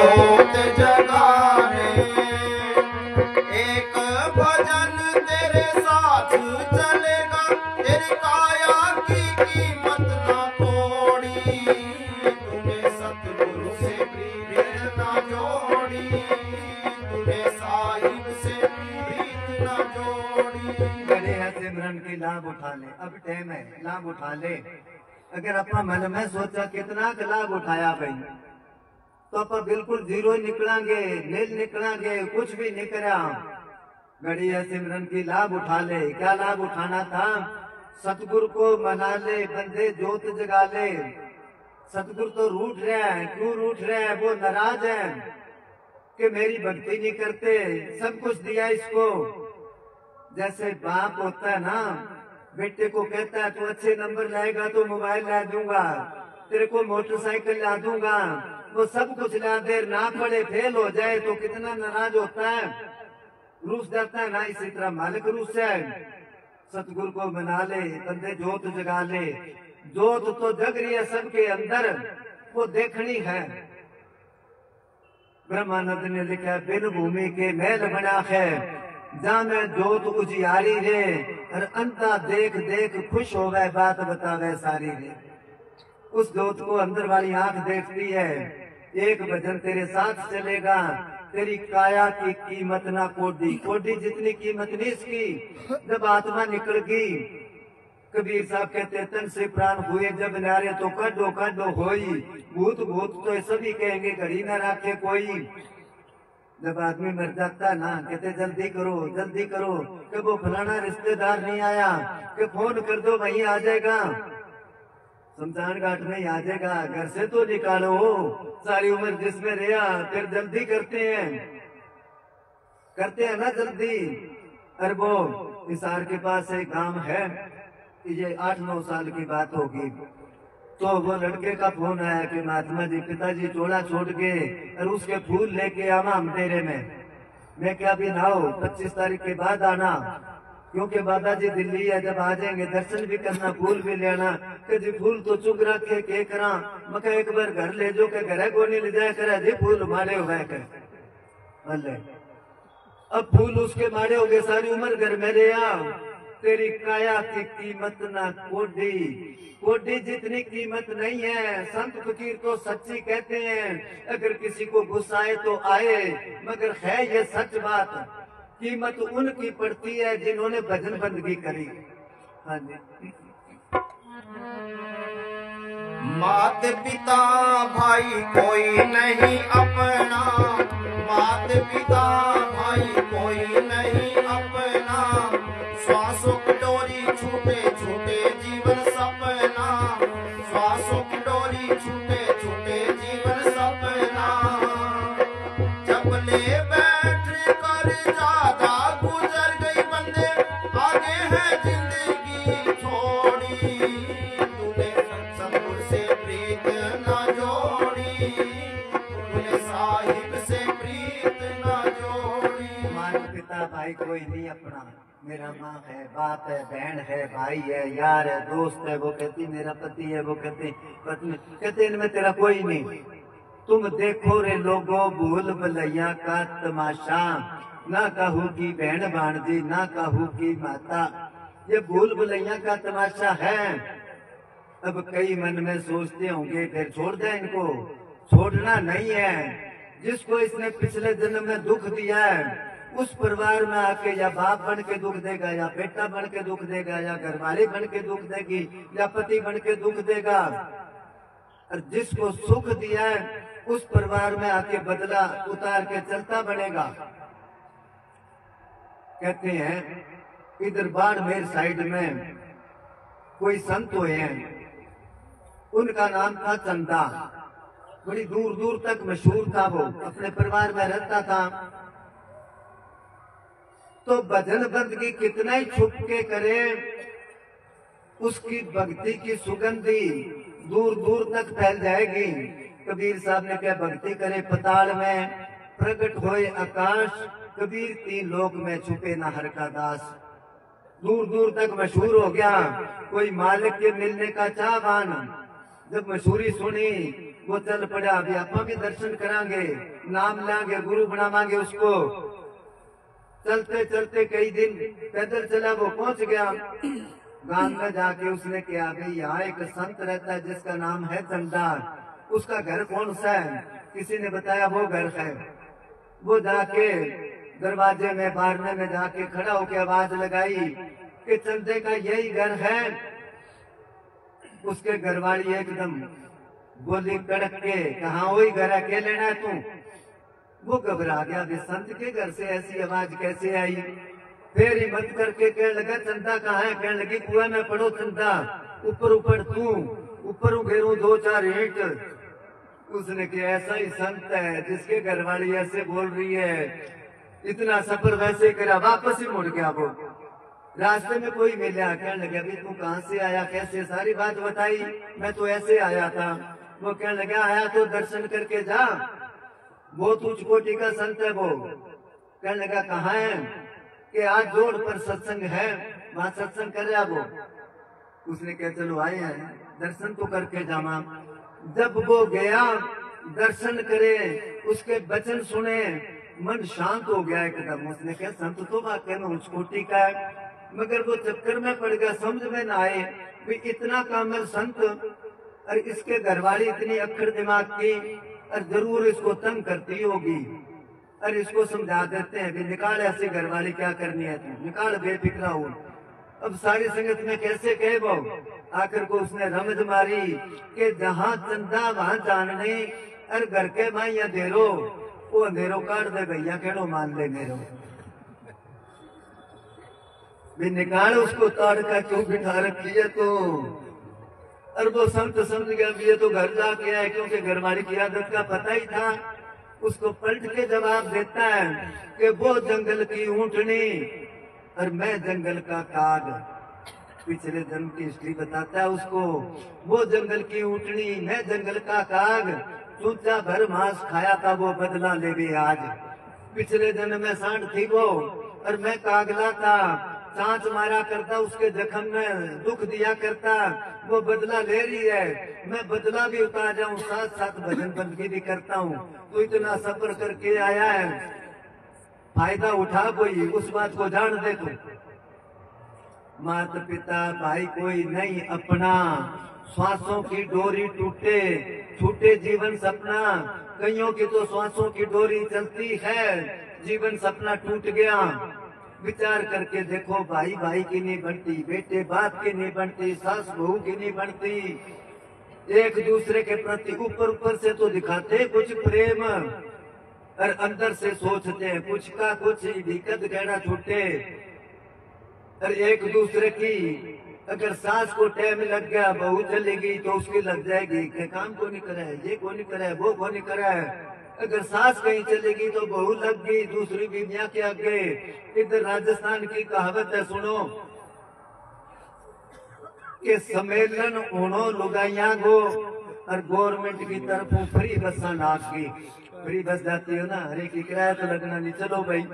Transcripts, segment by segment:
जोत जगाने एक भजन तेरे साथ चलेगा, तेरी काया की कीमत ना तोड़ी, तूने सतगुरु से प्रीत ना जोड़ी, तूने साहिब से प्रीत ना जोड़ी। बड़े है सिमरन की लाभ उठा ले, अब टाइम है लाभ उठा ले। अगर अपना मन में सोचा कितना लाभ उठाया भाई, तो आप बिल्कुल जीरो निकलांगे, नील निकलांगे, कुछ भी नहीं करा। घड़ी है सिमरन की लाभ उठा ले। क्या लाभ उठाना था? सतगुरु को मना ले, बंदे जोत जगा ले। सतगुरु तो रूठ रहा है, क्यों रूठ रहा है? वो नाराज है कि मेरी भक्ति नहीं करते, सब कुछ दिया इसको। जैसे बाप होता है ना, बेटे को कहता है तू अच्छे नंबर लाएगा तो मोबाइल ला दूंगा, तेरे को मोटरसाइकिल ला दूंगा, वो सब कुछ ला दे, ना पड़े फेल हो जाए तो कितना नाराज होता है, रूस जाता है ना। इसी तरह मालिक रूस है। सतगुरु को मना ले, बंदे जोत जगा ले। जोत तो जग रही है सबके अंदर, वो देखनी है। ब्रह्मानंद ने लिखा बिन भूमि के महल बना है, जहाँ में जोत उजियारी रे, और अंता देख देख खुश हो गए, बात बतावे सारी रे। उस जोत को अंदर वाली आंख देखती है। एक भजन तेरे साथ चलेगा, तेरी काया की कीमत ना कोडी, कोडी जितनी कीमत नहीं इसकी। जब आत्मा निकल गई, कबीर साहब कहते तन से प्राण हुए जब नारे, तो कड्डो कड्डो होई, भूत भूत तो सभी कहेंगे घड़ी न रखे कोई। जब आदमी मर जाता ना, कहते जल्दी करो, कि वो फलाना रिश्तेदार नहीं आया, कि फोन कर दो वहीं आ जाएगा, शमशान घाट में आ जाएगा, घर से तो निकालो, सारी उम्र जिसमें रहा। फिर जल्दी करते हैं ना जल्दी। अरे वो हिसार के पास एक गांव है, ये 8-9 साल की बात होगी, तो वो लड़के का फोन आया कि महात्मा जी पिताजी चोला छोड़ के और उसके फूल लेके आवा हम तेरे में। मैं क्या भी ना हो, 25 तारीख के बाद आना, क्योंकि बाबा जी दिल्ली है, जब आ जाएंगे दर्शन भी करना, फूल भी लेना। कि जी फूल तो चुग रखे के करा, मैं एक बार घर ले जो के घर को नहीं ले जाया करे जी, फूल मारे हुए कर। अब फूल उसके मारे हो गए, सारी उम्र घर में रहा। तेरी काया की कीमत ना कोडी, कोडी जितनी कीमत नहीं है। संत फकीर तो सच्ची कहते हैं, अगर किसी को गुस्सा आए तो आए, मगर है ये सच बात, कीमत उनकी पड़ती है जिन्होंने भजन बंदगी करी। हाँ जी। मात पिता भाई कोई नहीं अपना, मात पिता भाई कोई नहीं अपना, श्वासों की डोरी छूटे छूटे जीवन सपना, श्वासों की डोरी छूटे छूटे जीवन सपना। जब ले बैठ कर ज्यादा गुजर गई बंदे, आगे है जिंदगी छोड़ी, तूने सतगुरु से प्रीत ना जोड़ी, तूने साहिब से प्रीत ना जोड़ी। माता पिता भाई कोई नहीं अपना, मेरा माँ है, बाप है, बहन है, भाई है, यार है, दोस्त है, वो कहती मेरा पति है, वो कहती पत्नी, कहते इनमें तेरा कोई नहीं। तुम देखो रे लोगो भूल भलैया का तमाशा, ना कहू की बहन भाणजी, ना कहू की माता, ये भूल भलैया का तमाशा है। अब कई मन में सोचते होंगे फिर छोड़ दे इनको, छोड़ना नहीं है। जिसको इसने पिछले जन्म में दुख दिया है, उस परिवार में आके या बाप बन के दुख देगा, या बेटा बन के दुख देगा, या घरवाली बन के दुख देगी, या पति बन के दुख देगा। और जिसको सुख दिया है, उस परिवार में आके बदला उतार के चलता बनेगा। कहते हैं इधर बाड़मेर साइड में कोई संत हुए हैं, उनका नाम था चंदा, बड़ी दूर दूर तक मशहूर था, वो अपने परिवार में रहता था। तो भजन बंदगी कितना ही छुप के करे, उसकी भक्ति की सुगंधी दूर दूर तक फैल जाएगी। कबीर साहब ने क्या भक्ति करे पताल में, प्रकट होए आकाश, कबीर 3 लोक में छुपे न हर का दास। दूर दूर तक मशहूर हो गया। कोई मालिक के मिलने का चाहवान, जब मशहूरी सुनी, वो चल पड़ा। अभी आप भी दर्शन करांगे, नाम लांगे, गुरु बनावांगे उसको। चलते चलते कई दिन पैदल चला, वो पहुंच गया गांव में। जाके उसने किया, भाई यहाँ एक संत रहता है जिसका नाम है चंदार, उसका घर कौन सा है? किसी ने बताया वो घर है। वो जाके दरवाजे में बारने में जाके खड़ा होकर आवाज लगाई कि चंदे का यही घर है। उसके घरवाली एकदम बोली कड़क के, कहा वही घर है, क्या लेना है तू? वो घबरा गया, संत के घर से ऐसी आवाज कैसे आई? फिर हिम्मत करके कहने लगा, चंदा कहाँ है? कहने लगी, कुएं में पड़ो चंदा, ऊपर ऊपर तू, ऊपर घेरू 2-4 ईंट। उसने कहा ऐसा ही संत है जिसके घरवाली ऐसे बोल रही है। इतना सफर वैसे करा, वापस ही मुड़ गया। वो रास्ते में कोई मिला, कहने लगा, भाई तू कहाँ से आया, कैसे? सारी बात बताई, मैं तो ऐसे आया था। वो कहने लगा, आया तो दर्शन करके जा, बहुत उच्च कोटि का संत है वो। कहने लगा, कहाँ है? कि आज जोड़ पर सत्संग है, वहां सत्संग कर रहा वो। उसने कहा चलो आए हैं, दर्शन तो करके जावा। जब वो गया, दर्शन करे, उसके वचन सुने, मन शांत हो गया एकदम। उसने कहा संत तो वाकई में उच्च कोटि का है, मगर वो चक्कर में पड़ गया, समझ में ना आए कि इतना कामल संत और इसके घरवाली इतनी अक्खड़ दिमाग की, और जरूर इसको तंग करती होगी। और इसको समझा देते हैं कि निकाल ऐसे घरवाली, क्या करनी है तू, निकाल, बेफिक्रा हो। अब सारी संगत में कैसे कहे वो? आखिर को उसने रमज मारी कि जहां चंदा वहां जानने, और घर के माई अंधेरो, वो अंधेरो काट दे भैया, कहनो मान ले मेरो। भी निकाल उसको, ताड़ का क्यों बिठा रखी है तो? और वो संत समझ गया भी ये तो घर जाके आए, क्योंकि घरवाली की आदत का पता ही था। उसको पलट के जवाब देता है कि वो जंगल की ऊंटनी और मैं जंगल का काग। पिछले जन्म की हिस्ट्री बताता है उसको। वो जंगल की ऊंटनी, मैं जंगल का काग, चूचा भर मांस खाया था, वो बदला ले भी आज। पिछले जन्म में सांड थी वो, और मैं कागला था, सांच मारा करता, उसके जख्म में दुख दिया करता, वो बदला ले रही है। मैं बदला भी उतार जाऊं, साथ साथ भजन बंदगी भी करता हूँ। तो इतना सफर करके आया है, फायदा उठा कोई, उस बात को जान दे तू। माता पिता भाई कोई नहीं अपना, श्वासों की डोरी टूटे, छूटे जीवन सपना। कईयों की तो श्वासों की डोरी चलती है, जीवन सपना टूट गया। विचार करके देखो, भाई भाई की नहीं बनती, बेटे बाप की नहीं बनती, सास बहू की नहीं बनती। एक दूसरे के प्रति ऊपर ऊपर से तो दिखाते कुछ प्रेम, और अंदर से सोचते हैं कुछ का कुछ, दिक्कत कहना छूटे। और एक दूसरे की, अगर सास को टाइम लग गया, बहू चलेगी तो उसकी लग जाएगी कि काम को नहीं करा है, ये को नहीं करा है, वो को नहीं करा है। अगर सास कहीं चलेगी तो बहू लग गई दूसरी बीवियां के आगे। इधर राजस्थान की कहावत है, सुनो, कि सम्मेलन उनो लुगाइया गो, और गवर्नमेंट की तरफ फ्री बसा नाक की। फ्री बस जाती हो ना, हरे की किराया तो लगना नहीं, चलो भाई।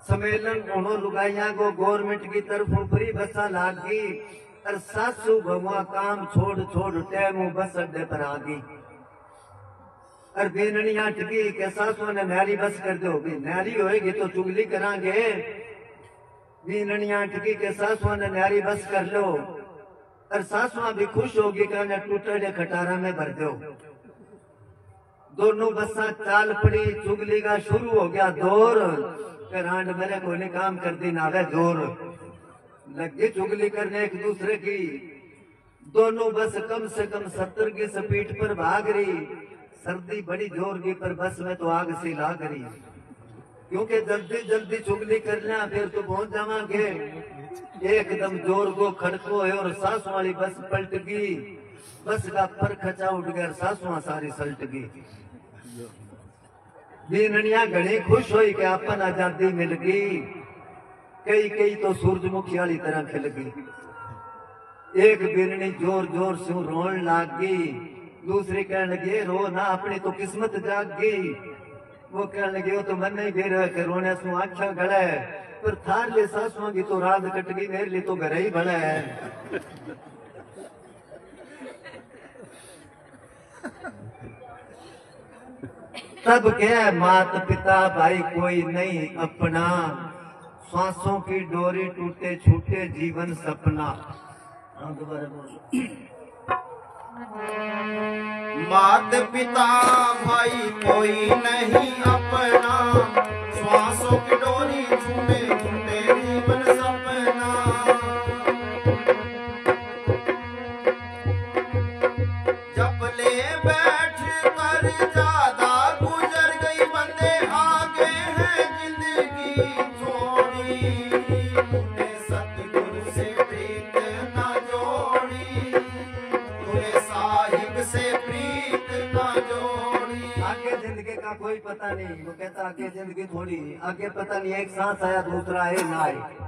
सम्मेलन उनो लुगाइया गो, गवर्नमेंट की तरफ फ्री बसा लागी, और सासू बहुआ काम छोड़ छोड़ टैमू बस अड्डे पर आ गई। और बेननिया टिकी के सासुआ ने नारी बस कर दो, नारी होएगी तो चुगली करांगे। बेननिया टिकी के सासुआ ने नारी बस कर लो, और सासुआ भी खुश होगी, कहने टूटे खटारा में भर दो। दोनों बसा चाल पड़ी, चुगली का शुरू हो गया दौर। रांड मेरे को ने काम कर दी नावे जोर, लगे चुगली करने एक दूसरे की। दोनों बस कम से कम 70 की स्पीड पर भाग रही। सर्दी बड़ी जोर की, पर बस में तो आग सी लाग रही, क्योंकि जल्दी जल्दी चुगली करना, फिर तो पहुंच जावांगे। एकदम जोर को खड़को है, और सासू वाली बस पलट गई। बस का पर खचा उठ गया, सासुआ सारी सलट गई। बीननिया घड़ी खुश हुई कि अपन आजादी मिल गई। कई कई तो सूरजमुखी वाली तरह खिल गई। एक बीननी जोर जोर से रोन लाग गई, दूसरी कहने लगी रो ना, अपनी तो किस्मत जाग गई। वो कहने लगे वो तो मन नहीं दे रहा कि रोने सु अच्छा गड़ा है, पर थार ले सासुआ की तो रात कट गई, मेरे लिए तो घर ही बड़ा है। सब क्या मात पिता भाई कोई नहीं अपना, सांसों की डोरी टूटे छूटे जीवन सपना। दोबारा बोलो। मात पिता भाई कोई नहीं अपना, श्वासों की डोरी छूटे छूटे जीवन सपना। जब ले बैठ कर ज्यादा गुजर गई बंदे आगे हैं जिंदगी छोड़ी, तूने सतगुरु से प्रीत ना जोड़ी, तूने साहिब से प्रीत ना जोड़ी। आगे जिंदगी का कोई पता नहीं, वो कहता आगे जिंदगी थोड़ी, आगे पता नहीं एक सांस आया दूसरा है ना आए।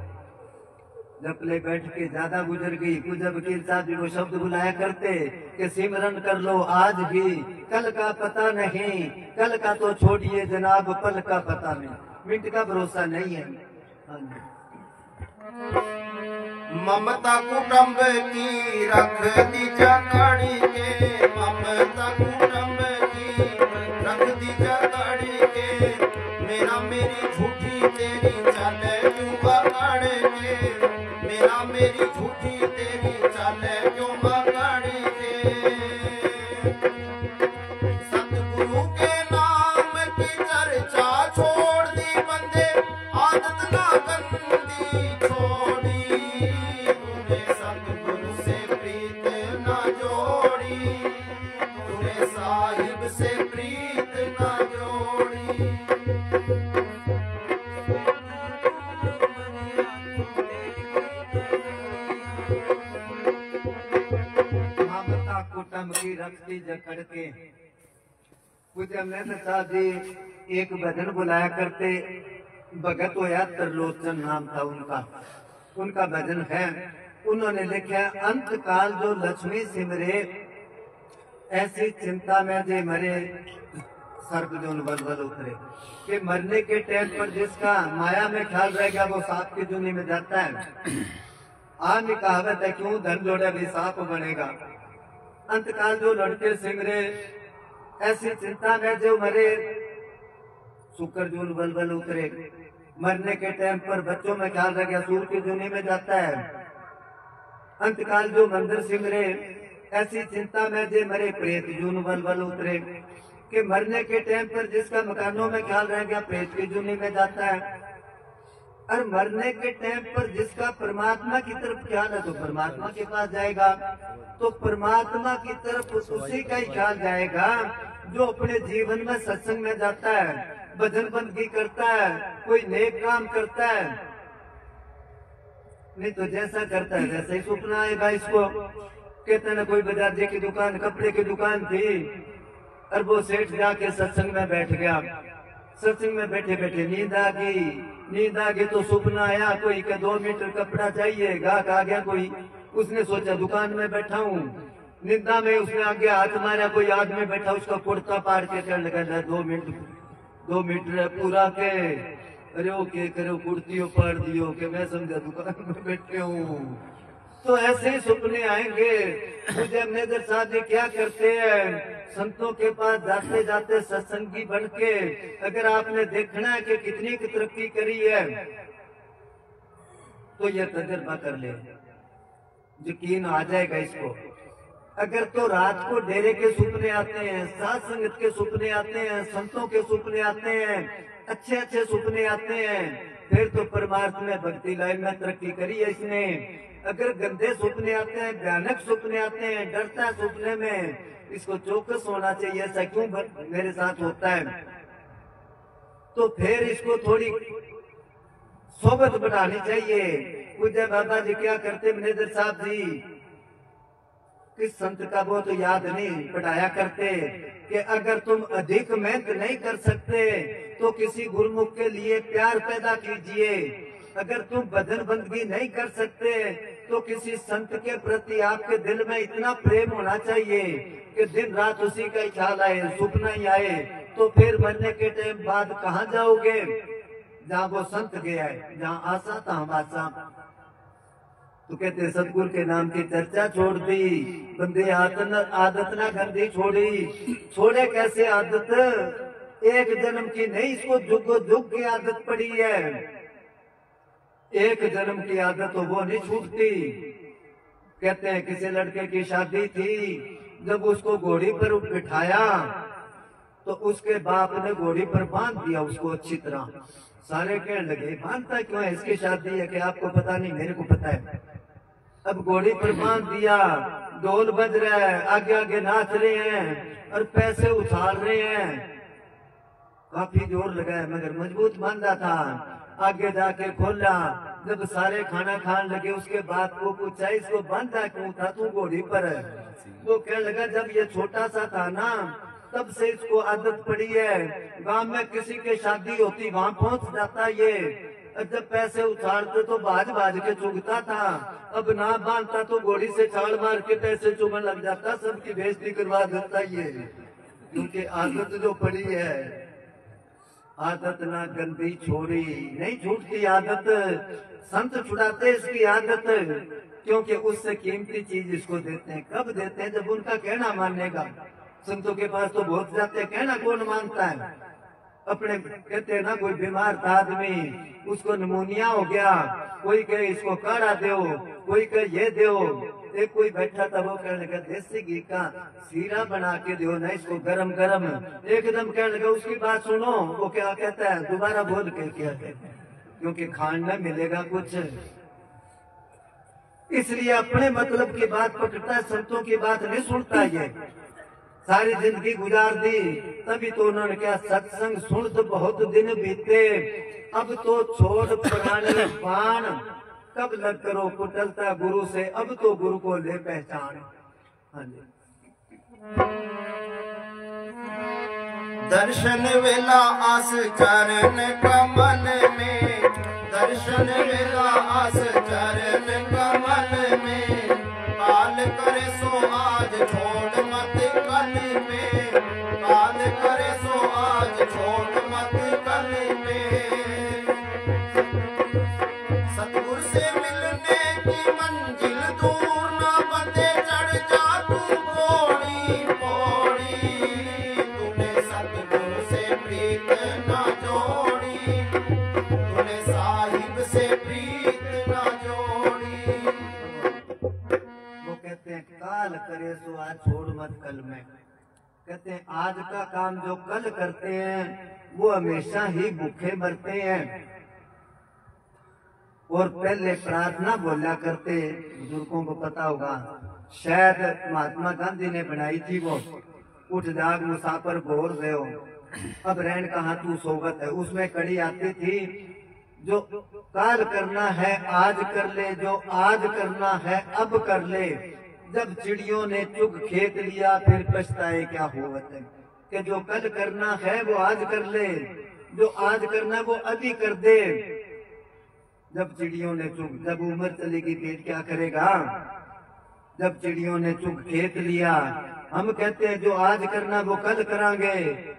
जब ले बैठ के ज्यादा गुजर गई, पूजा वकील साहब जी वो शब्द बुलाया करते कि सिमरन कर लो आज भी, कल का पता नहीं, कल का तो छोड़िए जनाब पल का पता नहीं, मिनट का भरोसा नहीं है। ममता कुटुंब की रख दी जकड़ी के, ममता कुटुंब की रख दी जकड़ी के, मेरा मेरी झूठी तेरी चले क्यों पकड़ के, मेरा मेरी झूठी तेरी चले क्यों पकड़ के। सतगुरु के नाम की चर्चा छोड़ दी बंदे, आदत ना गंदी छोड़ी, तूने सतगुरु से प्रीत ना जोड़ी, तूने साहिब से प्रीत ना जोड़ी। ममता कुटुंब की रखती जकड़ के। पूज्य महेंद्र साहब जी एक भजन बुलाया करते, भगत होया त्रिलोचन नाम था उनका, उनका भजन है। उन्होंने लिखा अंत काल जो लक्ष्मी सिमरे, ऐसी चिंता में जे मरे सर्प जो बलबल उतरे। कि मरने के टाइम पर जिसका माया में ख्याल रहेगा वो सांप की जुनी में जाता है। आम कहावत है क्यों धन जोड़े भी सांप बनेगा। अंतकाल जो लड़के सिमरे, ऐसी चिंता में जो मरे शुक्र जून बलबल उतरे। मरने के टाइम पर बच्चों में ख्याल रह गया सूर की जुनी में जाता है। अंतकाल जो मंदिर सिमरे, ऐसी चिंता में जे मरे प्रेत जून बलबल उतरे। कि मरने के टाइम पर जिसका मकानों में ख्याल रह गया प्रेत की जुनी में जाता है। और मरने के टाइम पर जिसका परमात्मा की तरफ ख्याल है तो परमात्मा के पास जाएगा। तो परमात्मा की तरफ उसी का ही ख्याल जाएगा जो अपने जीवन में सत्संग में जाता है, भजन बंदगी करता है, कोई नेक काम करता है। नहीं तो जैसा करता है वैसा ही सपना आएगा इसको। कहते ना कोई बाजार जी की दुकान, कपड़े की दुकान थी और वो सेठ जाके सत्संग में बैठ गया। सत्संग में बैठे बैठे नींद आ गई तो सपना आया कोई के 2 मीटर कपड़ा चाहिए। गाहक आ गया कोई, उसने सोचा दुकान में बैठा हूँ, निंदा में उसने आगे हाथ मारा, कोई आदमी बैठा उसका कुर्ता पाड़ के कर लगा 2 मीटर पूरा के। अरे वो के करो कुर्तियों पाड़ दियो कि मैं समझा दुकान में बैठे हूँ। तो ऐसे ही सपने आएंगे। मुझे मेजर साहब जी क्या करते हैं, संतों के पास जाते जाते सत्संगी बन के अगर आपने देखना है कि कितनी की तरक्की करी है तो यह तजर्बा कर ले, यकीन आ जाएगा इसको। अगर तो रात को डेरे के सपने आते हैं, साथ संगत के सपने आते हैं, संतों के सपने आते हैं, अच्छे अच्छे सपने आते हैं, फिर तो परमार्थ में भक्ति लाइन में तरक्की करी है इसने। अगर गंदे सपने आते हैं, भयानक सपने आते हैं, डरता है सपने में, इसको चौकस होना चाहिए ऐसा क्यों मेरे साथ होता है। तो फिर इसको थोड़ी सोबत बढ़ानी चाहिए। पूज्य बाबा जी क्या करते मैनेजर साहब जी, किस संत का वो तो याद नहीं पढ़ाया करते कि अगर तुम अधिक मेहनत नहीं कर सकते तो किसी गुरुमुख के लिए प्यार पैदा कीजिए। अगर तुम भजन बंदगी नहीं कर सकते तो किसी संत के प्रति आपके दिल में इतना प्रेम होना चाहिए कि दिन रात उसी का ही ख्याल आए, सपना ही आए। तो फिर मरने के टाइम बाद कहाँ जाओगे, जहाँ वो संत गया है, जहाँ आशा था हम आशा। तो कहते सतगुरु के नाम की चर्चा छोड़ दी, बंदे आदत ना गंदी छोड़ी। छोड़े कैसे आदत, एक जन्म की नहीं, इसको जुगो जुग की आदत पड़ी है। एक जन्म की आदत तो वो नहीं छूटती। कहते हैं किसी लड़के की शादी थी, जब उसको घोड़ी पर बिठाया तो उसके बाप ने घोड़ी पर बांध दिया उसको अच्छी तरह। सारे कहने लगे बांधता क्यों है, इसकी शादी है कि आपको पता नहीं, मेरे को पता है। अब घोड़ी पर बांध दिया, ढोल बज रहा है, आगे आगे नाच रहे हैं और पैसे उछाल रहे हैं। काफी जोर लगा है मगर मजबूत बांधा था। आगे जाके खोला, जब सारे खाना खाने लगे उसके बाप को पूछा इसको बांधा क्यों था तू घोड़ी पर? वो कहने लगा जब ये छोटा सा था ना तब से इसको आदत पड़ी है, गांव में किसी के शादी होती वहां पहुंच जाता ये, जब पैसे उछालते तो बाज बाज के चुगता था, अब ना बांधता तो घोड़ी से छाल मार के पैसे चुगने लग जाता, सबकी बेइज्जती करवा देता ये। क्योंकि आदत जो पड़ी है, आदत ना गंदी छोड़ी नहीं छूटती आदत, संत छुड़ाते इसकी आदत, क्योंकि उससे कीमती चीज इसको देते हैं। कब देते हैं? जब उनका कहना मानेगा। संतों के पास तो बहुत जाते हैं, कहना कौन मानता है? अपने कहते हैं ना, कोई बीमार था आदमी, उसको निमोनिया हो गया, कोई कहे इसको काढ़ा दो, कोई कहे ये दो। एक कोई बैठा था वो कहने लगा देसी घी का सीरा बना के दो ना इसको गरम गरम। एकदम कहने लगा उसकी बात सुनो, वो क्या कहता है दोबारा बोल के क्या कहते हैं, क्योंकि खाना मिलेगा कुछ, इसलिए अपने मतलब की बात पकड़ता है, संतों की बात नहीं सुनता। ये सारी जिंदगी गुजार दी, तभी तो उन्होंने क्या सत्संग सुन तो बहुत दिन बीते, अब तो छोड़ पुराने पान, कब लग करो कुटलता गुरु से, अब तो गुरु को ले पहचान। हाँ जी। दर्शन वेला आस चरण कमल में, दर्शन वेला आस चरण कमल में, काल करे सो आज छोड़ मत कल में, काल करे सो आज छोड़ मत कल में। सतगुर से मिलने की मंजिल दूर ना बंदे, चढ़ जा तू पौड़ी पौड़ी, तूने सतगुर से प्रीत ना जोड़ी, तूने साहिब से प्रीत ना जोड़ी। वो कहते हैं काल करे सो आज छोड़ मत कल में। कहते हैं आज का काम जो कल करते हैं वो हमेशा ही भूखे मरते हैं। और पहले प्रार्थना बोला करते, बुजुर्गों को पता होगा, शायद महात्मा गांधी ने बनाई थी वो, उठ जाग मुसाफिर बोर रहे हो, अब रहन कहाँ तू सोवत है। उसमें कड़ी आती थी जो काल करना है आज कर ले, जो आज करना है अब कर ले, जब चिड़ियों ने चुग खेत लिया फिर पछताए क्या होवत है। कि जो कल करना है वो आज कर ले, जो आज करना वो अभी कर दे। जब चिड़ियों ने चुग, जब उम्र चलेगी पेट क्या करेगा? जब चिड़ियों ने चुग खेत लिया, हम कहते हैं जो आज करना वो कल करांगे,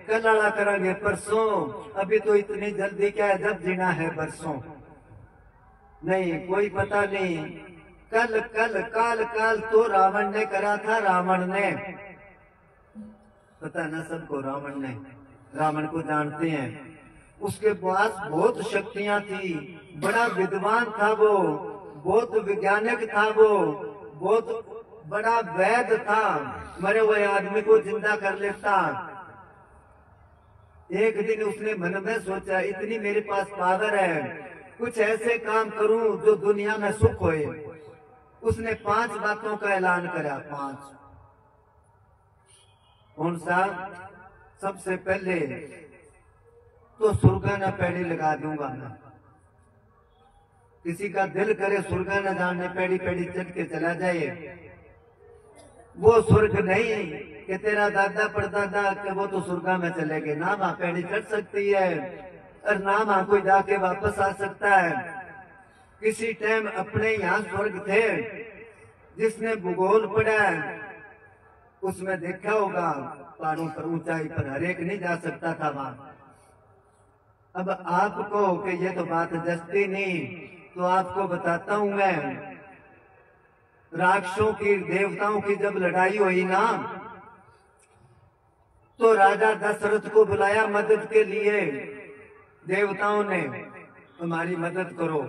कल आड़ा करांगे परसों, अभी तो इतनी जल्दी क्या है, जब जीना है बरसों। नहीं कोई पता नहीं, कल कल काल काल तो रावण ने करा था, रावण ने, पता ना सबको, रावण ने, रावण को जानते हैं, उसके पास बहुत शक्तियां थी, बड़ा विद्वान था वो, बहुत वैज्ञानिक था वो, बहुत बड़ा वैद्य था, मरे हुए आदमी को जिंदा कर लेता। एक दिन उसने मन में सोचा इतनी मेरे पास पावर है, कुछ ऐसे काम करूं जो दुनिया में सुख होए। उसने 5 बातों का ऐलान करा। 5 कौन सा? सबसे पहले तो सुरगाना पेड़ी लगा दूंगा मैं, किसी का दिल करे सुरगाना जाने पेड़ी पेड़ी चढ़ के चला जाए, वो स्वर्ग नहीं कि तेरा दादा परदादा के वो तो स्वर्गा में चले गए, ना वहां पेड़ी चढ़ सकती है और ना वहां कोई जाके वापस आ सकता है। किसी टाइम अपने यहाँ स्वर्ग थे, जिसने भूगोल पढ़ा है उसमें देखा होगा, पहाड़ों पर ऊंचाई पर हरेक नहीं जा सकता था वहां। अब आपको कि ये तो बात जस्ती नहीं, तो आपको बताता हूं मैं, राक्षसों की देवताओं की जब लड़ाई हुई ना, तो राजा दशरथ को बुलाया मदद के लिए, देवताओं ने, हमारी मदद करो।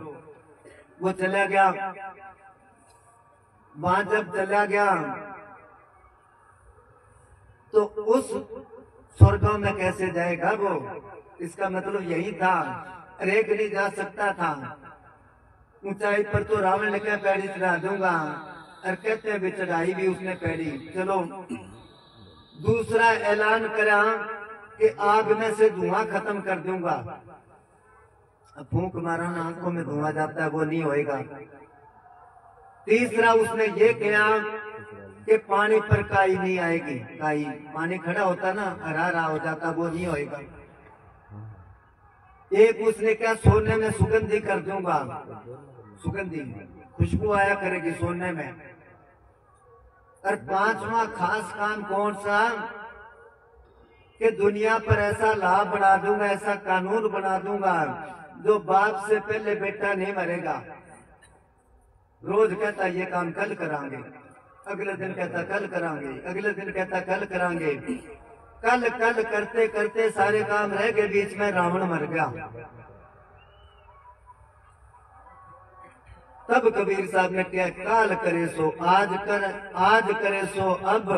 वो चला गया, वहां जब चला गया तो उस स्वर्गों में कैसे जाएगा वो? इसका मतलब यही था, रेख नहीं जा सकता था। ऊंचाई पर तो रावण ने क्या पैड़ी चढ़ा दूंगा, और कहते भी चढ़ाई भी उसने पैड़ी। चलो दूसरा ऐलान करा कि आग में से धुआं खत्म कर दूंगा। अब फूंक मारा ना, आंखों में धुआं जाता है, वो नहीं होएगा। तीसरा उसने ये किया कि पानी पर काई नहीं आएगी। काई, पानी खड़ा होता ना, हरा हरा हो जाता, वो नहीं होएगा। एक उसने क्या, सोने में सुगंधी कर दूंगा, सुगंधी खुशबू आया करेगी सोने में। और पांचवा खास काम कौन सा, कि दुनिया पर ऐसा लाभ बना दूंगा, ऐसा कानून बना दूंगा, जो बाप से पहले बेटा नहीं मरेगा। रोज कहता ये काम कल करांगे, अगले दिन कहता कल करांगे, अगले दिन कहता कल करांगे। कल कल करते करते सारे काम रह गए, बीच में रावण मर गया। तब कबीर साहब ने क्या, काल करे सो आज कर, आज करे सो अब,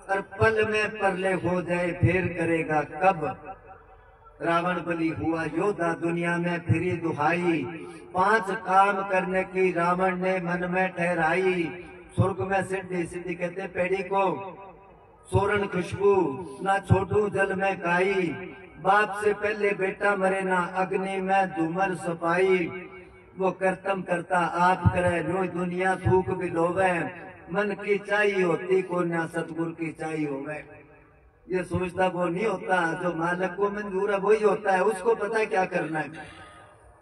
और पल में परले हो जाए फिर करेगा कब। रावण बलि हुआ योद्धा, दुनिया में फिरी दुहाई। 5 काम करने की रावण ने मन में ठहराई। स्वर्ग में सिद्धि, सिद्धि कहते पेड़ी को, सोरन खुशबू, ना छोटू जल में काई। बाप से पहले बेटा मरे ना, अग्नि में धूमर सफाई। वो करतम करता आप करे, नो दुनिया थूक भी लोवे। मन की चाहिए होती को ना, सतगुरु की चाहिए होवे। ये सोचता वो नहीं होता, जो मालिक को मंजूर है वही होता है, उसको पता है क्या करना है।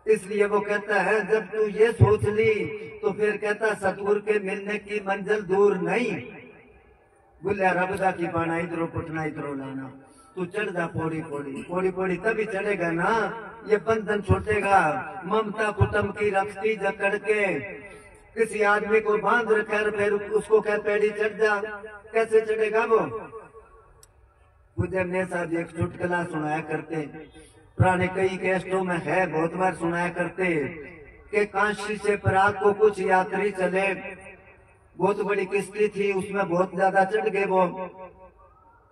इसलिए वो कहता है जब तू ये सोच ली तो फिर कहता सतगुरु के मिलने की मंजिल दूर नहीं। बोलिया रबदा की पाना इधरों पुटना इधरों लाना, तू चढ़ जा पौड़ी पौड़ी, पौड़ी पौड़ी तभी चढ़ेगा ना, ये बंधन छूटेगा। ममता कुटुंब की रखती जकड़ के, किसी आदमी को बांध रखकर फिर उसको क्या पैड़ी चढ़ जा, कैसे चढ़ेगा वो? मुझे ने साहब एक चुटकुला सुनाया करते, पुराने कई कैस्टों में है, बहुत बार सुनाया करते कि काशी से पराग को कुछ यात्री चले, बहुत बड़ी किश्ती थी, उसमें बहुत ज्यादा चढ़ गए वो,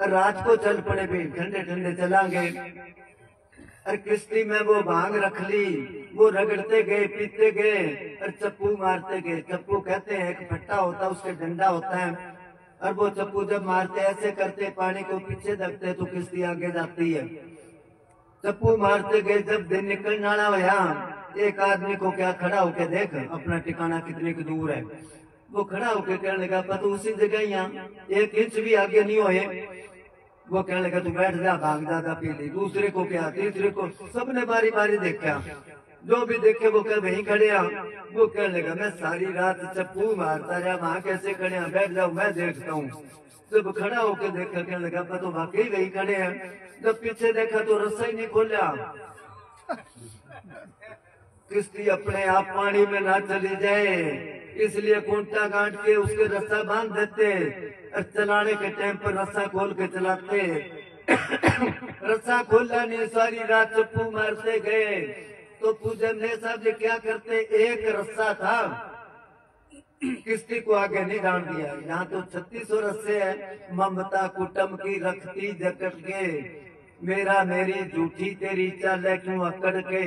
रात को चल पड़े भी, ठंडे ठंडे चलांगे। और किश्ती में वो भांग रख ली, वो रगड़ते गए, पीते गए और चप्पू मारते गए। चप्पू कहते हैं एक फट्टा होता है, उसके डंडा होता है, और वो चप्पू जब मारते ऐसे करते, पानी को पीछे रखते तो किश्ती आगे जाती है। चप्पू मारते गए, जब दिन निकलने वाला हुआ, एक आदमी को क्या खड़ा होके देख अपना ठिकाना कितने की दूर है। वो खड़ा होके कहने लगा पता उसी जगह यहाँ 1 इंच भी आगे नहीं होए। वो कहने लगा तू बैठ जा, भाग ज्यादा पी ली। दूसरे को क्या, तीसरे को, सबने बारी बारी देखा, जो भी देखे वो कह वहीं खड़े आ। वो कहने लगा मैं सारी रात चप्पू मारता रहा, वहां कैसे खड़े हैं, बैठ जाओ मैं देखता हूँ। जब खड़ा होकर देखा कहने लगा पता वाकई वहीं खड़े हैं। जब पीछे देखा तो रस्सा ही नहीं खोला, किश्ती अपने आप पानी में ना चली जाए इसलिए खूंटा गांठ के उसके रस्सा बांध देते, और चलाने के टाइम पर रस्सा खोल के चलाते। रस्सा खोला नहीं, सारी रात चप्पू मारते गए। तो पूजन ने साहब जी क्या करते, एक रस्सा था, किश्ती को आगे नहीं डाल दिया। यहाँ तो 3600 रस्से है। ममता कुटुंब की रखती जकड़ के, मेरा मेरी झूठी तेरी चाल क्यों अकड़ के।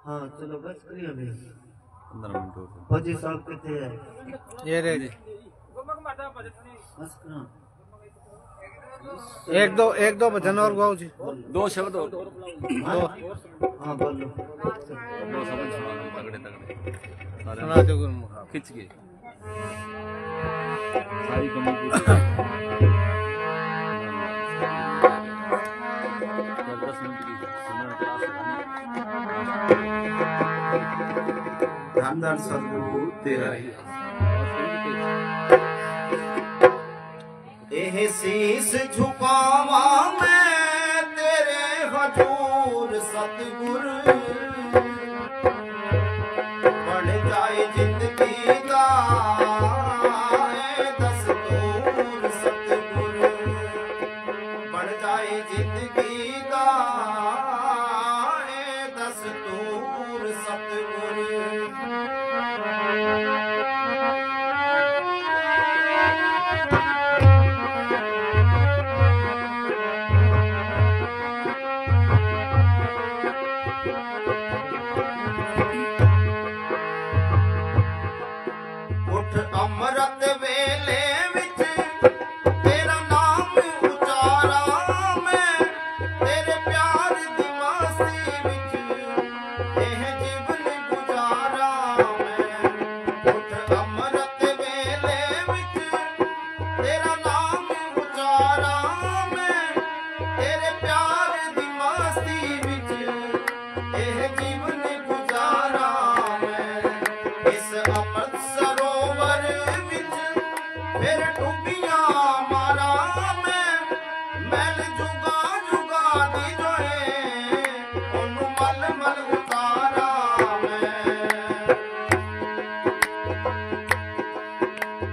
हाँ चलो बस करिए अभी 15 मिनट और फौजी साहब कहते हैं ये रे जी बस करो। एक दो भजन और गाओ जी, 2 शब्द और हाँ बोलो। 2 शब्द तगड़े तगड़े सुना दो गुरमुख खिंच के सारी कमी धन सतगुरु तेरा ही एह शीस झुकावा मैं तेरे हजूर सतगुर, बढ़ जाए जिंदगी का दस्तूर सतगुर। ਜ਼ਿੰਦਗੀ ਦਾ ਏ ਦਸਤੂਰ ਸਤਿਗੁਰ ਉਠ ਅੰਮ੍ਰਿਤ ਵੇਲੇ ਵਿੱਚ ਤੇਰਾ ਨਾਮ ਉਚਾਰਾਂ ਮੈਂ ਤੇਰੇ ਪਿਆਰ ਦੀ ਮਸਤੀ ਵਿੱਚ ਇਹ ਜੀਵਨ ਗੁਜ਼ਾਰਾਂ ਮੈਂ ਉਠ ਅੰਮ੍ਰਿਤ ਵੇਲੇ ਵਿੱਚ ਤੇਰਾ ਨਾਮ ਉਚਾਰਾਂ ਮੈਂ ਤੇਰੇ ਪਿਆਰ ਦੀ ਮਸਤੀ ਵਿੱਚ ਇਹ ਜੀਵਨ ਗੁਜ਼ਾਰਾਂ ਮੈਂ ਇਸ ਅੰਮ੍ਰਿਤ ਸਰੋਵਰ ਵਿੱਚ ਫਿਰ ਡੁੱਬੀਆਂ ਮਾਰਾਂ ਮੈਂ ਮੈਲ ਜੁਗਾ ਜੁਗਾ ਦੀ ਜੋਏ ਉਹਨੂੰ ਮਲ ਮਲ ਉਤਾਰਾਂ ਮੈਂ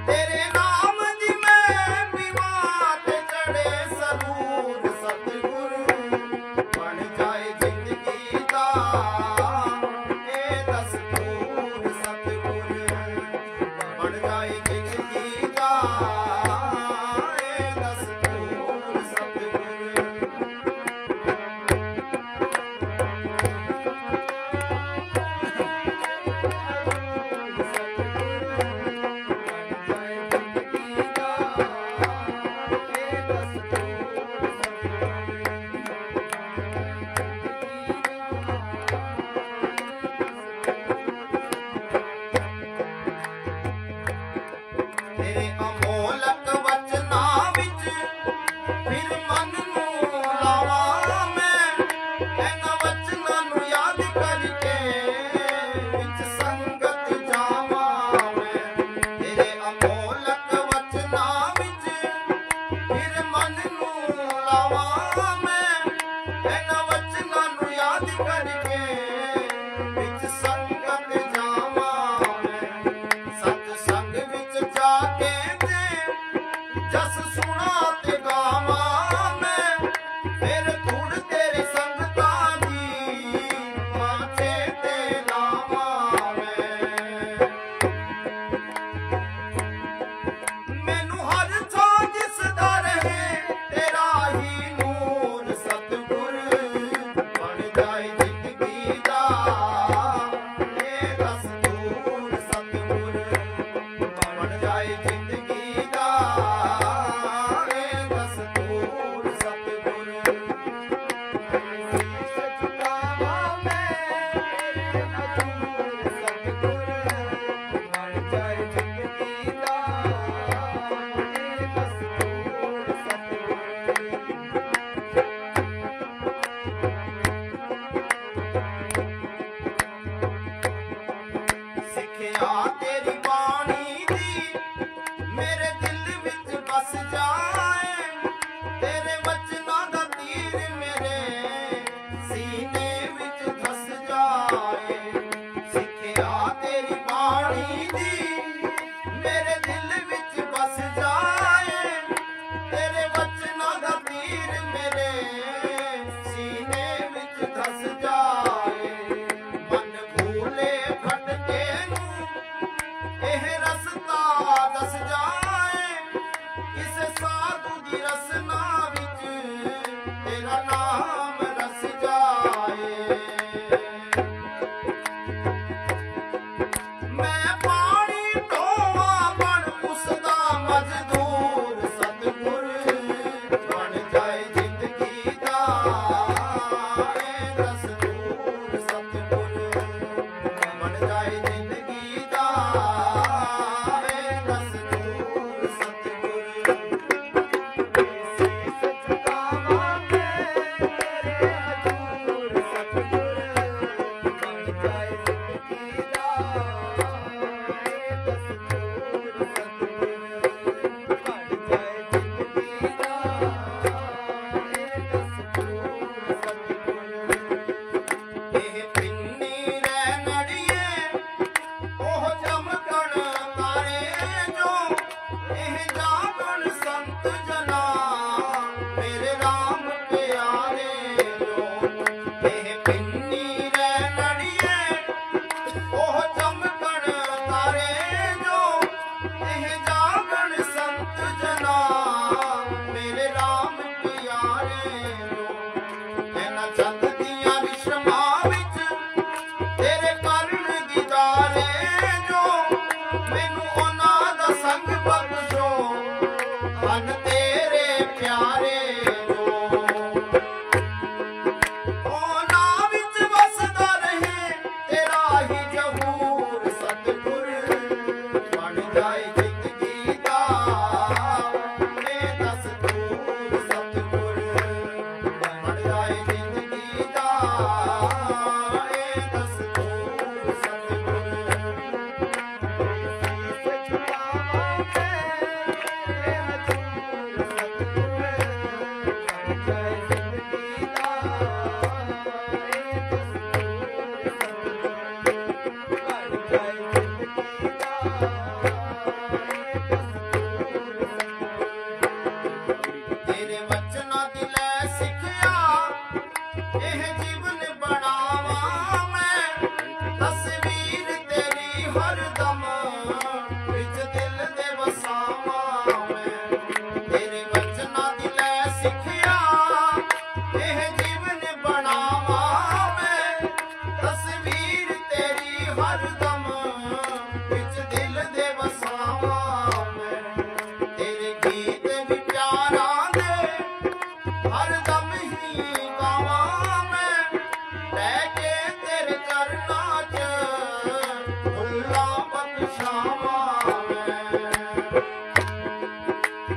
ਤੇਰੇ ਨਾਮ ਦੀ ਮੈਂ ਪੀਵਾਂ ਤੇ ਚੜੇ ਸਰੂਰ ਸਤਿਗੁਰ ਬਣ ਜਾਏ ਜ਼ਿੰਦਗੀ ਦਾ ਇਹ ਦਸਤੂਰ ਸਤਿਗੁਰ ਬਣ ਜਾਏ ਜ਼ਿੰਦਗੀ ਦਾ ਇਹ ਦਸਤੂਰ ਸਤਿਗੁਰ ਤੇਰੇ ਅਮੋਲਕ ਵਚਨਾਂ ਵਿੱਚ ਫਿਰ ਮਨ ਨੂੰ ਲਾਵਾਂ ਮੈਂ ਇਹਨਾਂ ਵਚਨਾਂ ਨੂੰ ਯਾਦ ਕਰਕੇ ਵਿੱਚ ਸੰਗਤ ਜਾਵਾਂ ਮੈਂ ਤੇਰੇ ਅਮੋਲਕ ਵਚਨਾਂ ਵਿੱਚ ਫਿਰ ਮਨ ਨੂੰ ਲਾਵਾਂ ਮੈਂ ਇਹਨਾਂ ਵਚਨਾਂ ਨੂੰ ਯਾਦ ਕਰਕੇ ਵਿੱਚ ਸੰਗਤ ਜਾਵਾਂ ਮੈਂ ਸਤ ਸੰਗ ਵਿੱਚ ਜਾ ਕੇ ਤੇ ਜਸ ਸੁਣਾ ਤੇ ਗਾਵਾਂ ਮੈਂ ਫਿਰ ਧੁੜ ਤੇਰੀ ਸੰਗਤਾਂ ਦੀ ਮਾਥੇ ਤੇ ਲਾਵਾਂ ਮੈਂ ਮੈਨੂੰ ਹਰ ਥਾਂ ਦਿਸਦਾ ਰਹੇ ਤੇਰਾ ਹੀ ਨੂਰ ਸਤਿਗੁਰ ਬਣ ਜਾਏ ਜ਼ਿੰਦਗੀ ਦਾ ਇਹ ਦਸਤੂਰ ਸਤਿਗੁਰ ਬਣ ਜਾਏ ਜ਼ਿੰਦਗੀ ਦਾ ਇਹ ਦਸਤੂਰ ਸਤਿਗੁਰ ਸੀਸ ਝੁਕਾਵਾਂ ਮੈਂ ਤੇਰੇ ਹਜ਼ੂਰ ਸਤਿਗੁਰ ਬਣ ਜਾਏ ਜ਼ਿੰਦਗੀ ਦਾ ਇਹ ਦਸਤੂਰ ਸਤਿਗੁਰ ਸਿੱਖਿਆ ਤੇਰੀ ਬਾਣੀ ਦੀ ਮੇਰੇ ਦਿਲ ਵਿੱਚ ਬਸ ਜਾਏ ਤੇਰੇ ਵਚਨਾਂ ਦਾ ਤੀਰ ਮੇਰੇ ਸੀਨੇ ਵਿੱਚ ਧਸ ਜਾਏ ਸਿੱਖਿਆ ਤੇਰੀ ਬਾਣੀ ਦੀ ਮੇਰੇ ਦਿਲ ਵਿੱਚ ਬਸ ਜਾਏ ਤੇਰੇ ਵਚਨਾਂ ਦਾ ਤੀਰ ਮੇਰੇ ਸੀਨੇ ਵਿੱਚ ਧਸ ਜਾਏ ਮਨ ਭੂਲੇ ਭਟਕੇ ਨੂੰ ਇਹ ਰਸਤਾ ਦੱਸ ਜਾਏ ਕਿਸੇ ਸਾਧੂ ਦੀ ਰਸਨਾ ਵਿੱਚ ਤੇਰਾ ਨਾਮ ਰਸ ਜਾਏ ਮੈਂ ਪਾਣੀ ਢੋਆ ਬਣ ਉਸਦਾ ਮਜ਼ਦੂਰ ਸਤਿਗੁਰ ਬਣ ਜਾਏ ਜ਼ਿੰਦਗੀ ਦਾ ਇਹ ਦਸਤੂਰ ਸਤਿਗੁਰ ਬਣ ਜਾਏ ਜ਼ਿੰਦਗੀ ਦਾ ਇਹ ਦਸਤੂਰ ਸਤਿਗੁਰ ਸੀਸ ਝੁਕਾਵਾਂ ਮੈਂ गावा में लेके तेरे चरना च खुला बख्शावा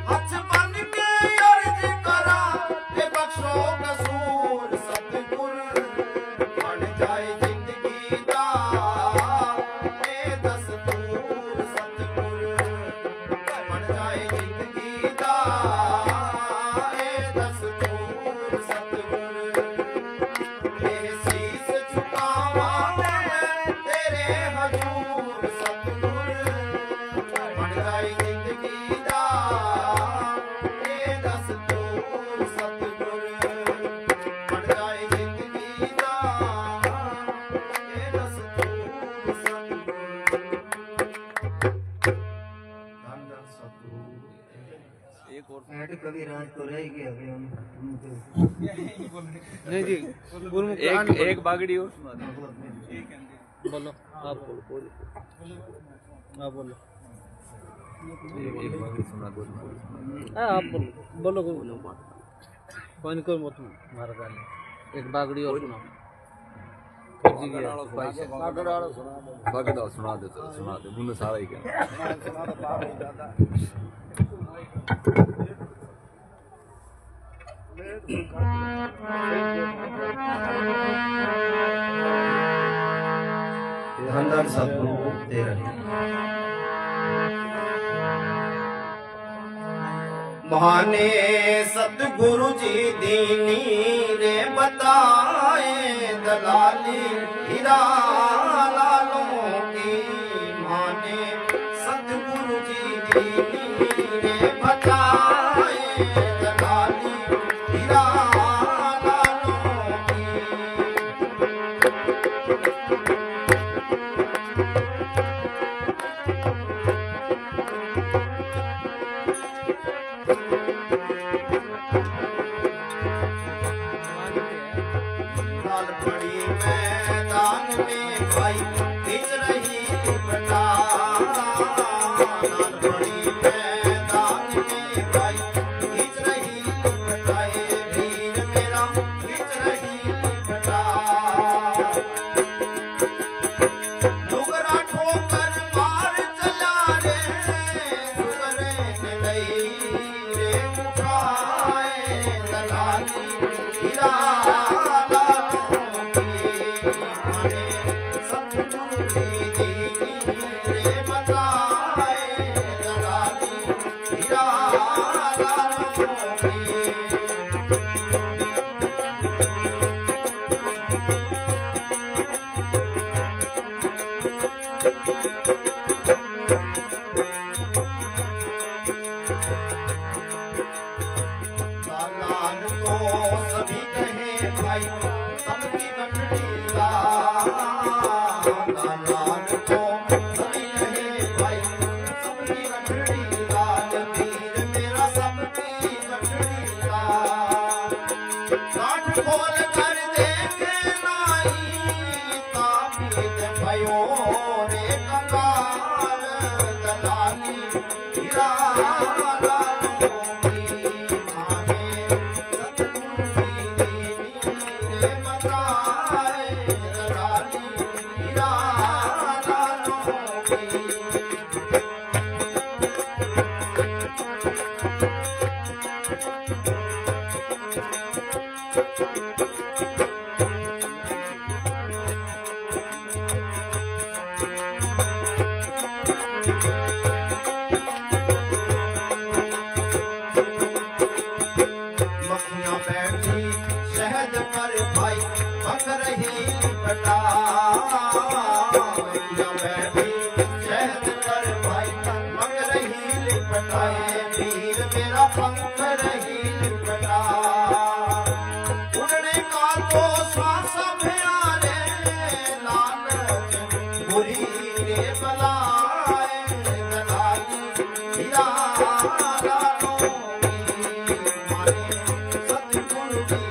हथ बन के अर्ज करा ते बख्शो कसूर सतगुर बन जाए जिंदगी दा ए दस्तूर सतगुर बन जाए जिंदगी दा ए दस्तूर सतगुर ए शीस झुकावा मैं तेरे हजूर सतगुर बन जाए जिंदगी दा ए दस्तूर सतगुर बन जाए जिंदगी दा ए दस्तूर सतगुर धन धन सतगुर एक और ऐट कभी राज तो रह गया अभी हम नहीं जी गुरमुख एक बागड़ी और सुना दो बोलो आप बोलो आप बोलो एक बागड़ी सुना दो आप बोलो बोलो कौन कौन मत मारा जाने एक बागड़ी और सुना सुना दे मुन्ने सारा ही क्या धन धन सतगुरु तेरा महाने सतगुरु जी दीनी रे बताए दलाली हीरा लालों की माने सतगुरु जी दीनी रे बताए दलाली हीरा लालों की लाल पड़ी मैदान में भाई खींच रही बता लाल पड़ी मैदान में भाई खींच रही बताए वीर मेरा खींच रही बता डुगरा ठोकर मार चला रे डुगरे ने लई रे उठाए दलाली हीरा लाल तो सभी कहे भाई सबकी बंदी लाल तो सभी कहे भाई सबकी बंदी लाल वीर मेरा सबकी बंदी लाल काठ खोल कर देखे नाई ताबीज भयो रे कंगाल दलाली हीरा मक्खियां बैठी शहद पर भाई पक रही बता मक्खियां बैठी शहद पर भाई पक रही बटाए वीर मेरा पंख रही बता उड़ने का तो श्वास भयारे लालच बुरी रे बलाए दलाली हीरा लालों की माने सतगुरु जी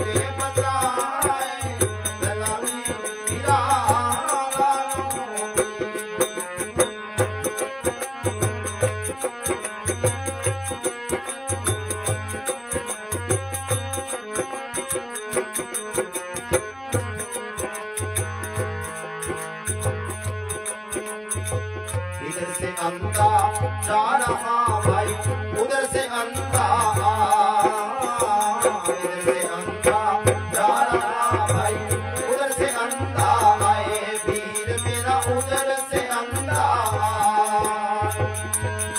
रे बताए दलाली इधर से अंधा जा रहा भाई, उधर से अंधा, इधर से अंधा जा रहा भाई, उधर से अंधा आए वीर मेरा, उधर से अंधा।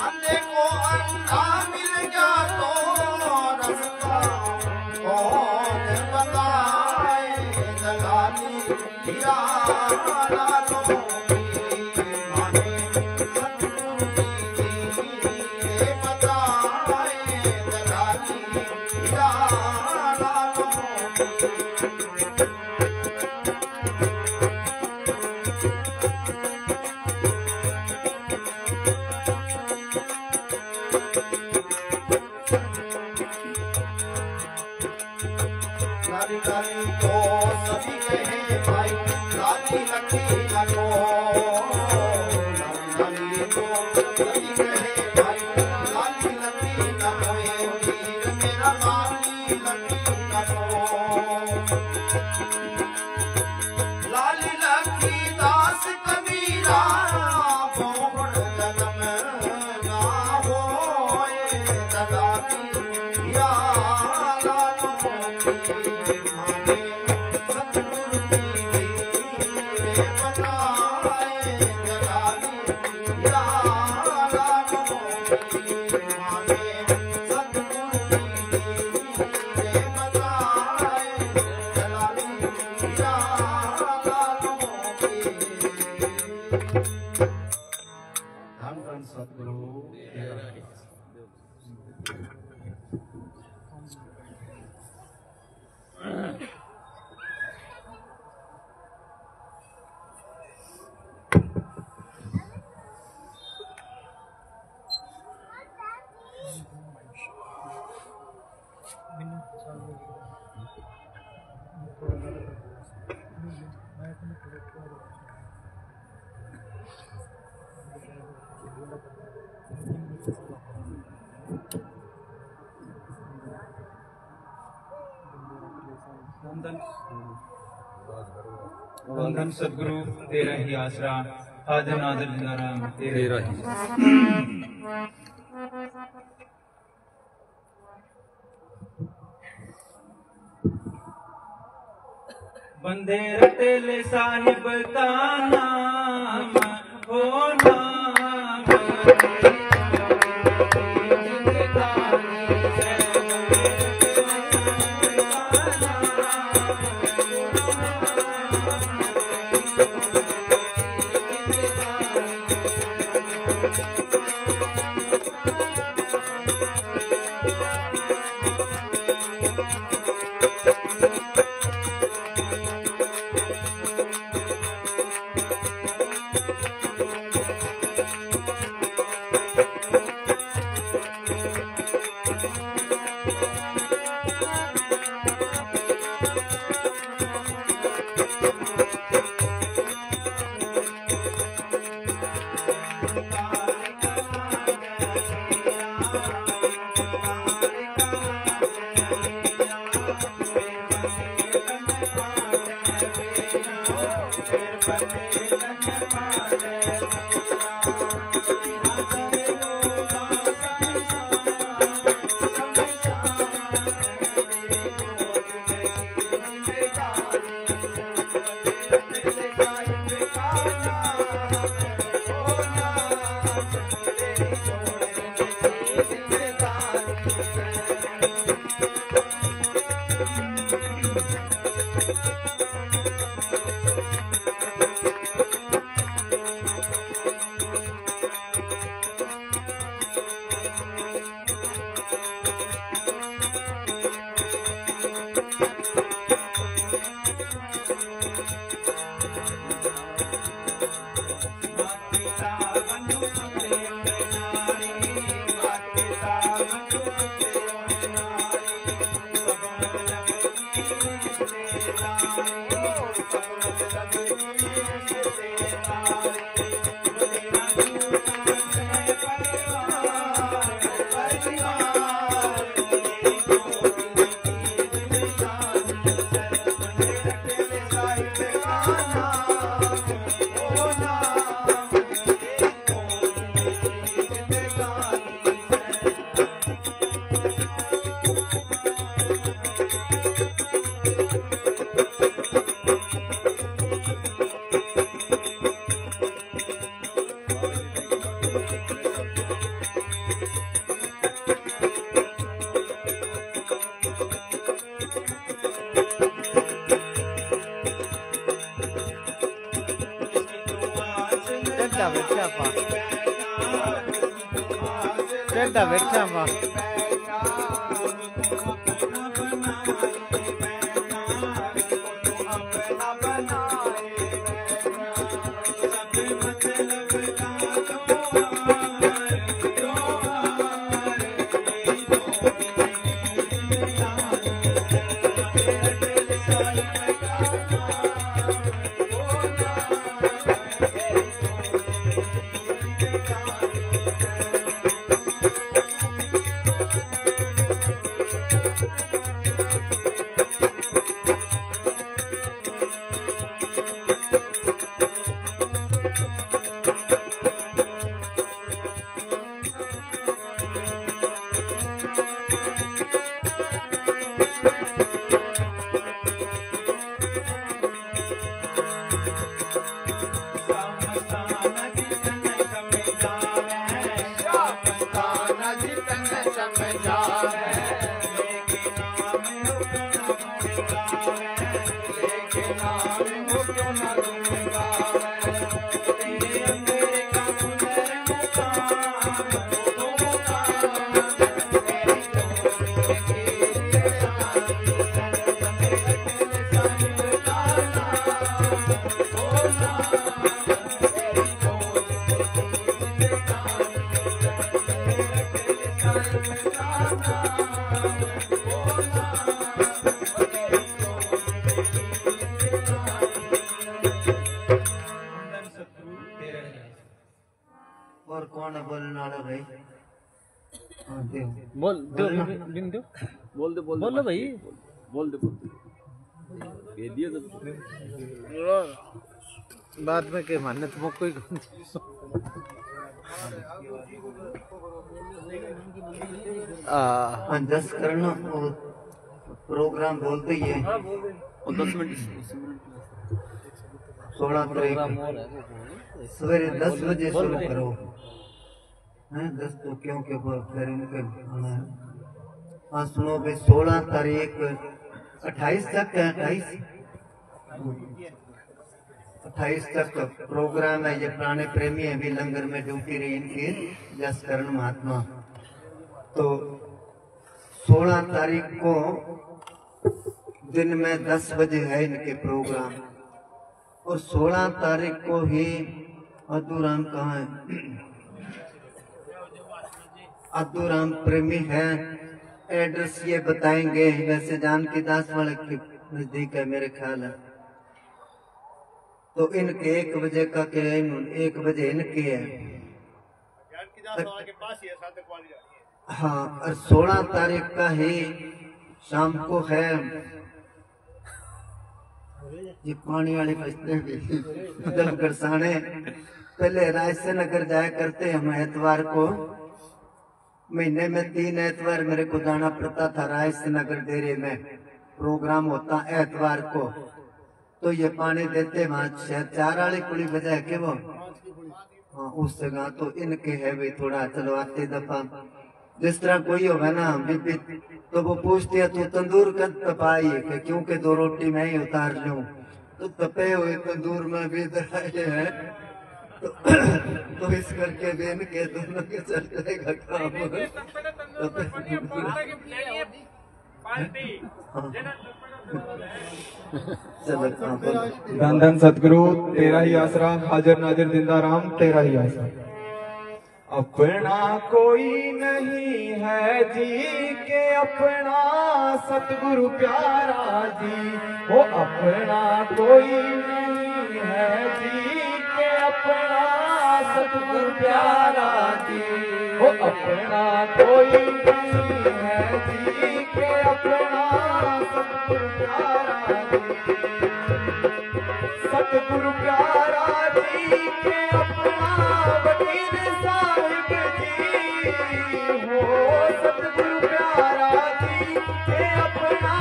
अंधे को अंधा मिल गया तो रास्ता कौन बताए, दलाली हीरा लालो लाली लाली तो सभी कहे भाई, लाली लकी लो, लाली लाली तो सभी कहे भाई, लाली लकी लो, ये वीर मेरा लाली लकी लो। लाली लकी दास कबीरा बोल जन्म ना होए, दलाली या वंदन सदगुरु तेरा ही आसरा, आदर नादर निराम तेरा ही। बंदे तेले साहिब का नाम हो नाम, और कौन है बोलने वाला भाई? हाँ, दे। बोल दो बोल दे बोल भाई बोल दे ये दिया तो बाद में के मानने तो कोई दस करना और प्रोग्राम बोलते ही है 10 मिनट 16 तारीख सवेरे 10 बजे शुरू करो हैं 10 तो क्योंकि फिर इनके आना है। हाँ सुनो भाई 16 तारीख 28 तक है 28 तक प्रोग्राम है। ये पुराने प्रेमी है भी लंगर में ड्यूटी रही इनकी जसकरण महात्मा। तो 16 तारीख को दिन में 10 बजे है इनके प्रोग्राम और 16 तारीख को ही अद्दूराम कहाँ है? अद्दूराम प्रेमी है। एड्रेस ये बताएंगे वैसे जानकी दास वाले के नजदीक है मेरे ख्याल है। तो इनके 1 बजे का के 1 बजे इनके है हाँ। और 16 तारीख का ही शाम को है ये पानी वाली बस्ते भी गरसाने पहले रायसे नगर जाया करते हम एतवार को। महीने में 3 एतवार मेरे को जाना पड़ता था रायसे नगर डेरे में प्रोग्राम होता एतवार को। तो ये पानी देते वहाँ शायद 4 वाली कुड़ी बजाय के वो हाँ उस जगह। तो इनके है भी थोड़ा चलो आते दफा जिस तरह कोई होगा ना बीबी तो वो पूछती है तू तंदूर कब तपाई है क्योंकि 2 रोटी मैं ही उतार लूं। तो तपे हुए तंदूर में भी दराए हैं तो इस करके भी इनके दोनों के चल जाएगा काम। चलो धन धन सतगुरु तेरा ही आसरा हाजिर नाजिर जिंदा राम तेरा ही आसरा। अपना कोई नहीं है जी के अपना सतगुरु प्यारा जी। वो अपना कोई नहीं है जी के अपना सतगुरु प्यारा जी। वो अपना कोई नहीं है जी के अपना सतगुरु प्यारा जी। सतगुरु प्यारा जी के अपना वकील साहिब जी हो। सतगुरु प्यारा जी के अपना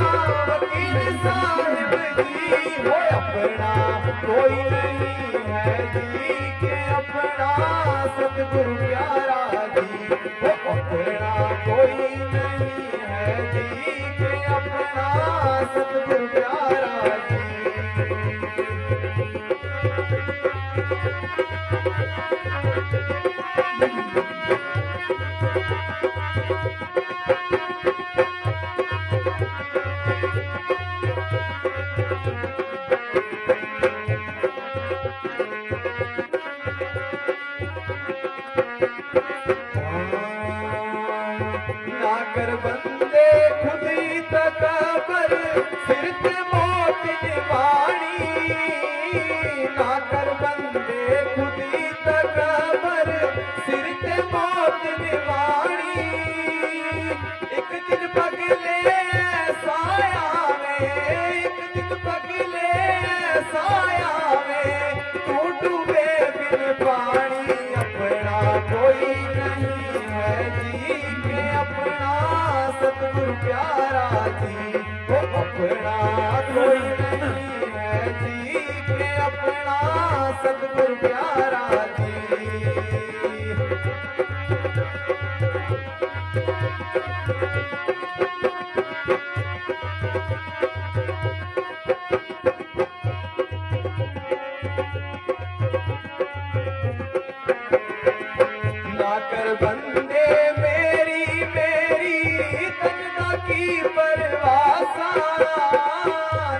फकीर साहिब जी हो अपना कोई नहीं है जी के अपना सतगुरु प्यारा जी हो अपना कोई नहीं है जी के अपना सतगुरु प्यारा जी। नाकर बंदे खुदी तकबर सिर ते मौत निवाणी नाकर बंदे खुदी तकबर सिर ते मौत निवाणी एक दिन पगले ऐसा आवे एक दिन पगले ऐसा आवे तू डूबे बिन पानी अपना कोई नहीं है जी के अपना सतगुरु प्यारा जी वो अपना कोई नहीं है जी के अपना सतगुरु प्यारा जी। नाकर बंदे मेरी मेरी तन्ना की परवासा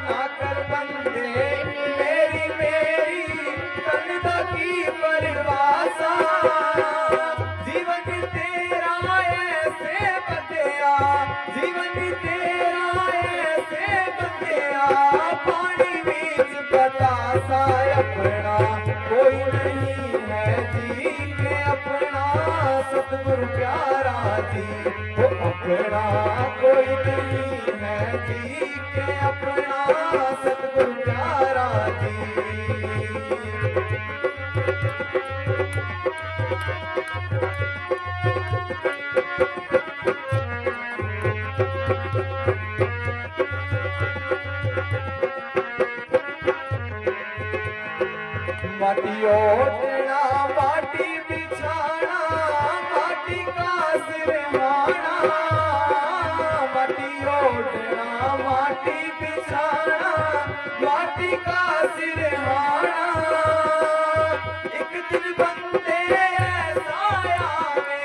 नाकर बंदे मेरी मेरी तन्ना की परवासा जीवन तेरा ऐसे बदया जीवन तेरा ऐसे बदया पानी बीच बतासा अपना कोई नहीं है जी के अपना सतगुरु प्यारा जी वो अपना कोई नहीं है जी के अपना सतगुरु प्यारा जी। माटी ओटना माटी बिछाना माटी का सिरहाना माटी ओटना माटी बिछाना माटी का सिरहाना एक दिन बंदे ऐसा आवे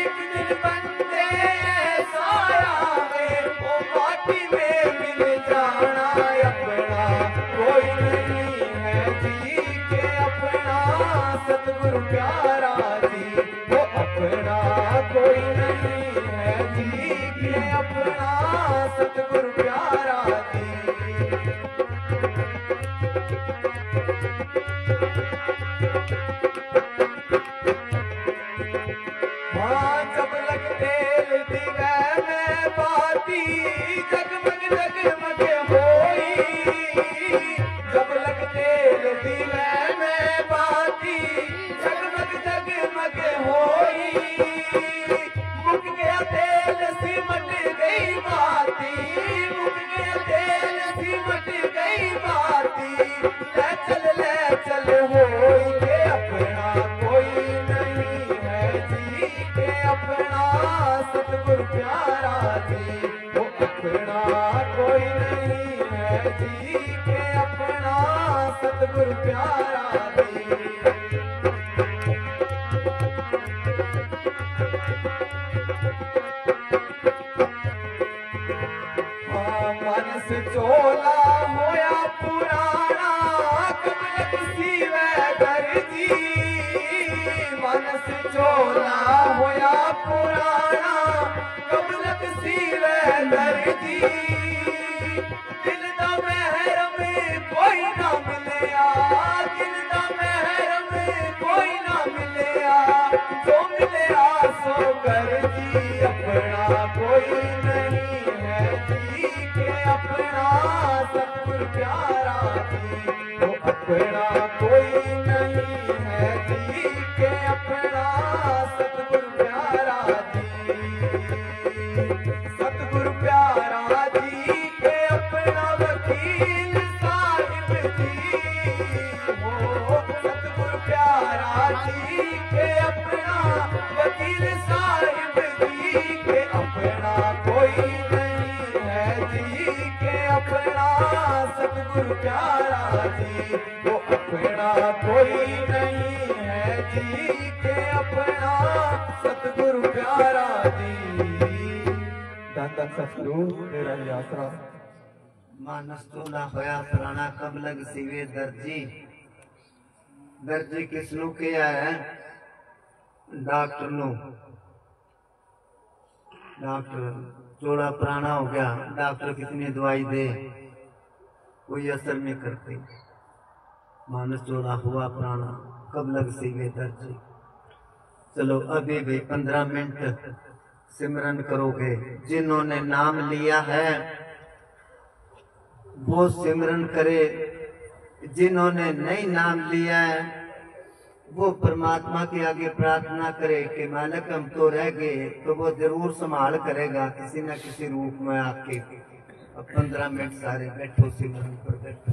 एक दिन बंदे ऐसा आवे ओ माटी में मिल जाना अपना कोई नहीं है जी के अपना सतगुरु प्यारा जी वो अपना कोई नहीं है जी के अपना सतगुरु प्यारा जी। हाँ जब लग तेल दिवे में बाती जगमग जगमग होई जब लग तेल दिवे में बाती जगमग जगमग होई मुक गया तेल सिमट गई बाती मुक गया तेल सिमट गई बाती ले चल होई के अपना कोई नहीं है जी के अपना सतगुरु प्यारा जी वो अपना कोई नहीं है जी के अपना सतगुरु प्यारा जी। मनस चोला होया पुराना कमलक सीवे घर जी मनस चोला होया पुराना कमलक सीवे घर जी दिल दा महरम कोई ना मिलया दिल दा महरम कोई ना मिलया जो मिलया सो कर जी अपना कोई नहीं है जी के अपना सतगुरु प्यारा जी वो अपना कोई नहीं है जी के अपना सतगुरु प्यारा जी सतगुरु प्यारा जी के जी के अपना सतगुरु प्यारा जी, वो अपना कोई नहीं है जी के अपना सतगुरु प्यारा जी। धन धन सतगुरु तेरा ही आसरा। मानस तो ना होया पुराना कब लग सिवे दर्जी। दर्जी किस नू किया है? डॉक्टर नु। डॉक्टर जोड़ा पुराना हो गया, डॉक्टर कितनी दवाई दे कोई असर नहीं करती। मानस जोड़ा हुआ पुराना कब लग सिवे दर्जी। चलो अभी भी 15 मिनट सिमरन करोगे। जिन्होंने नाम लिया है वो सिमरन करे, जिन्होंने नहीं नाम लिया है वो परमात्मा के आगे प्रार्थना करे कि मालिक हम तो रह गए, तो वो जरूर संभाल करेगा किसी न किसी रूप में आके। अब 15 मिनट सारे बैठो, सिमरन पर बैठो।